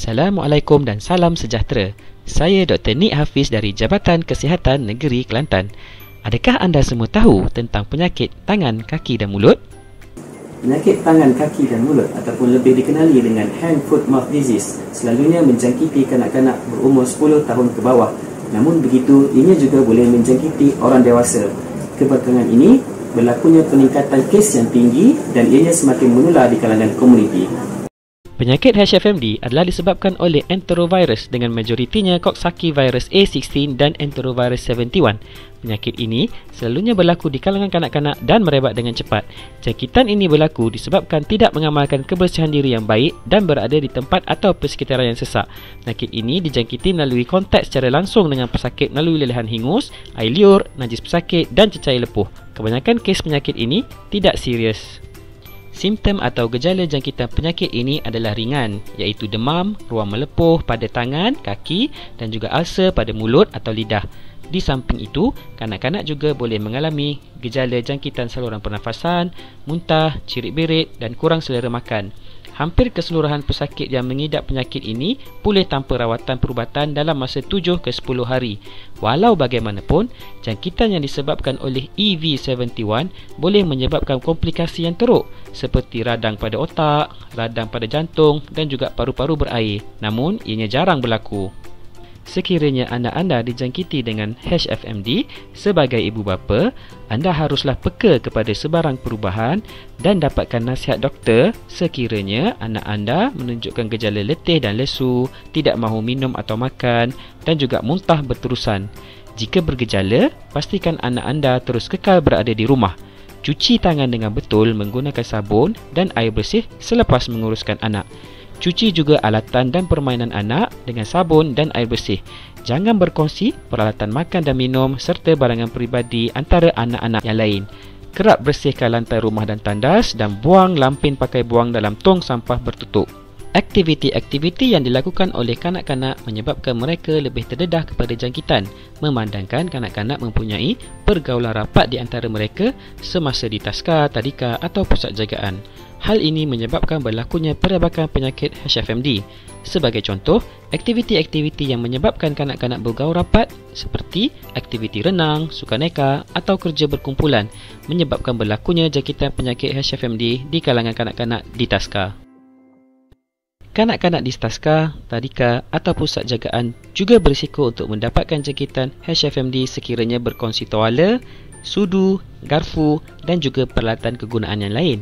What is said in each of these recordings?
Assalamualaikum dan salam sejahtera. Saya Dr. Nik Hafiz dari Jabatan Kesihatan Negeri Kelantan. Adakah anda semua tahu tentang penyakit tangan, kaki dan mulut? Penyakit tangan, kaki dan mulut ataupun lebih dikenali dengan hand, foot, mouth disease selalunya menjangkiti kanak-kanak berumur 10 tahun ke bawah. Namun begitu, ianya juga boleh menjangkiti orang dewasa. Kebelakangan ini, berlakunya peningkatan kes yang tinggi dan ianya semakin menular di kalangan komuniti. Penyakit HFMD adalah disebabkan oleh enterovirus dengan majoritinya Coxsackie virus A16 dan enterovirus 71. Penyakit ini selalunya berlaku di kalangan kanak-kanak dan merebak dengan cepat. Jangkitan ini berlaku disebabkan tidak mengamalkan kebersihan diri yang baik dan berada di tempat atau persekitaran yang sesak. Penyakit ini dijangkiti melalui kontak secara langsung dengan pesakit melalui lelehan hingus, air liur, najis pesakit dan cecair lepuh. Kebanyakan kes penyakit ini tidak serius. Simptom atau gejala jangkitan penyakit ini adalah ringan, iaitu demam, ruam melepuh pada tangan, kaki dan juga ulcer pada mulut atau lidah. Di samping itu, kanak-kanak juga boleh mengalami gejala jangkitan saluran pernafasan, muntah, cirit-berit dan kurang selera makan. Hampir keseluruhan pesakit yang mengidap penyakit ini pulih tanpa rawatan perubatan dalam masa 7 ke 10 hari. Walau bagaimanapun, jangkitan yang disebabkan oleh EV71 boleh menyebabkan komplikasi yang teruk seperti radang pada otak, radang pada jantung dan juga paru-paru berair. Namun, ianya jarang berlaku. Sekiranya anak anda dijangkiti dengan HFMD, sebagai ibu bapa, anda haruslah peka kepada sebarang perubahan dan dapatkan nasihat doktor sekiranya anak anda menunjukkan gejala letih dan lesu, tidak mahu minum atau makan dan juga muntah berterusan. Jika bergejala, pastikan anak anda terus kekal berada di rumah. Cuci tangan dengan betul menggunakan sabun dan air bersih selepas menguruskan anak. Cuci juga alatan dan permainan anak dengan sabun dan air bersih. Jangan berkongsi peralatan makan dan minum serta barangan peribadi antara anak-anak yang lain. Kerap bersihkan lantai rumah dan tandas dan buang lampin pakai buang dalam tong sampah bertutup. Aktiviti-aktiviti yang dilakukan oleh kanak-kanak menyebabkan mereka lebih terdedah kepada jangkitan, memandangkan kanak-kanak mempunyai pergaulan rapat di antara mereka semasa di taska, tadika atau pusat jagaan. Hal ini menyebabkan berlakunya perabakkan penyakit HFMD. Sebagai contoh, aktiviti-aktiviti yang menyebabkan kanak-kanak bergaul rapat seperti aktiviti renang, sukaneka atau kerja berkumpulan menyebabkan berlakunya jangkitan penyakit HFMD di kalangan kanak-kanak di taska. Kanak-kanak di taska, tadika atau pusat jagaan juga berisiko untuk mendapatkan jangkitan HFMD sekiranya berkongsi tuala, sudu, garfu dan juga peralatan kegunaan yang lain.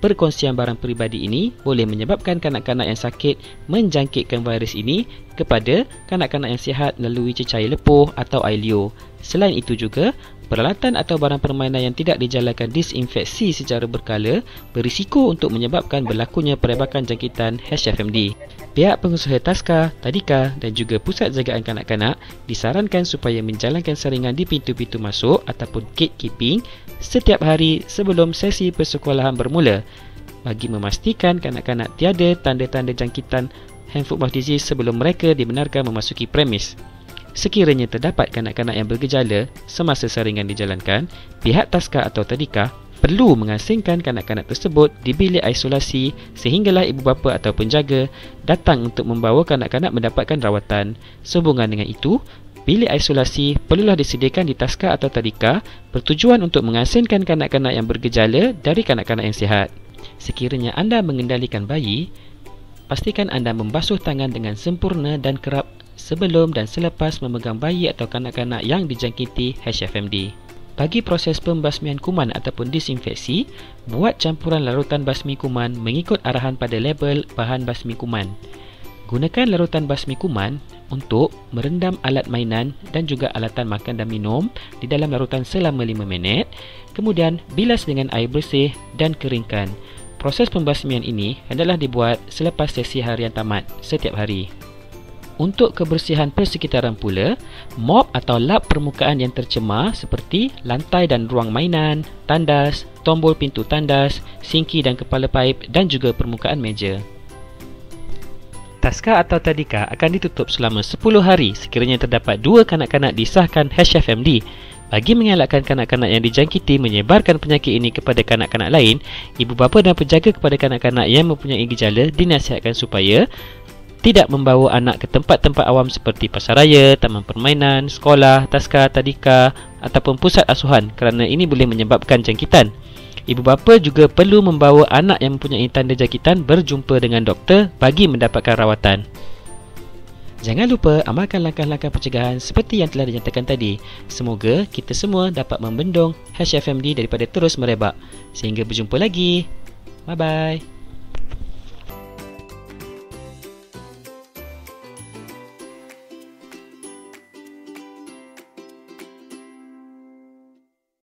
Perkongsian barang peribadi ini boleh menyebabkan kanak-kanak yang sakit menjangkitkan virus ini kepada kanak-kanak yang sihat melalui cecair lepuh atau air liur. Selain itu juga, peralatan atau barang permainan yang tidak dijalankan disinfeksi secara berkala berisiko untuk menyebabkan berlakunya perebakan jangkitan HFMD. Pihak pengusaha taska, tadika dan juga pusat jagaan kanak-kanak disarankan supaya menjalankan saringan di pintu-pintu masuk ataupun gatekeeping setiap hari sebelum sesi persekolahan bermula bagi memastikan kanak-kanak tiada tanda-tanda jangkitan hand, foot, mouth disease sebelum mereka dibenarkan memasuki premis. Sekiranya terdapat kanak-kanak yang bergejala semasa saringan dijalankan, pihak taska atau tadika perlu mengasingkan kanak-kanak tersebut di bilik isolasi sehinggalah ibu bapa atau penjaga datang untuk membawa kanak-kanak mendapatkan rawatan. Sehubungan dengan itu, bilik isolasi perlulah disediakan di taska atau tadika bertujuan untuk mengasingkan kanak-kanak yang bergejala dari kanak-kanak yang sihat. Sekiranya anda mengendalikan bayi, pastikan anda membasuh tangan dengan sempurna dan kerap sebelum dan selepas memegang bayi atau kanak-kanak yang dijangkiti HFMD. Bagi proses pembasmian kuman ataupun disinfeksi, buat campuran larutan basmi kuman mengikut arahan pada label bahan basmi kuman. Gunakan larutan basmi kuman untuk merendam alat mainan dan juga alatan makan dan minum di dalam larutan selama 5 minit, kemudian bilas dengan air bersih dan keringkan. Proses pembasmian ini hendaklah dibuat selepas sesi harian tamat setiap hari. Untuk kebersihan persekitaran pula, mop atau lap permukaan yang tercemar seperti lantai dan ruang mainan, tandas, tombol pintu tandas, sinki dan kepala paip dan juga permukaan meja. Taska atau tadika akan ditutup selama 10 hari sekiranya terdapat 2 kanak-kanak disahkan HFMD. Bagi mengelakkan kanak-kanak yang dijangkiti menyebarkan penyakit ini kepada kanak-kanak lain, ibu bapa dan penjaga kepada kanak-kanak yang mempunyai gejala dinasihatkan supaya tidak membawa anak ke tempat-tempat awam seperti pasaraya, taman permainan, sekolah, taska, tadika ataupun pusat asuhan kerana ini boleh menyebabkan jangkitan. Ibu bapa juga perlu membawa anak yang mempunyai tanda jangkitan berjumpa dengan doktor bagi mendapatkan rawatan. Jangan lupa amalkan langkah-langkah pencegahan seperti yang telah dinyatakan tadi. Semoga kita semua dapat membendung HFMD daripada terus merebak. Sehingga berjumpa lagi. Bye-bye.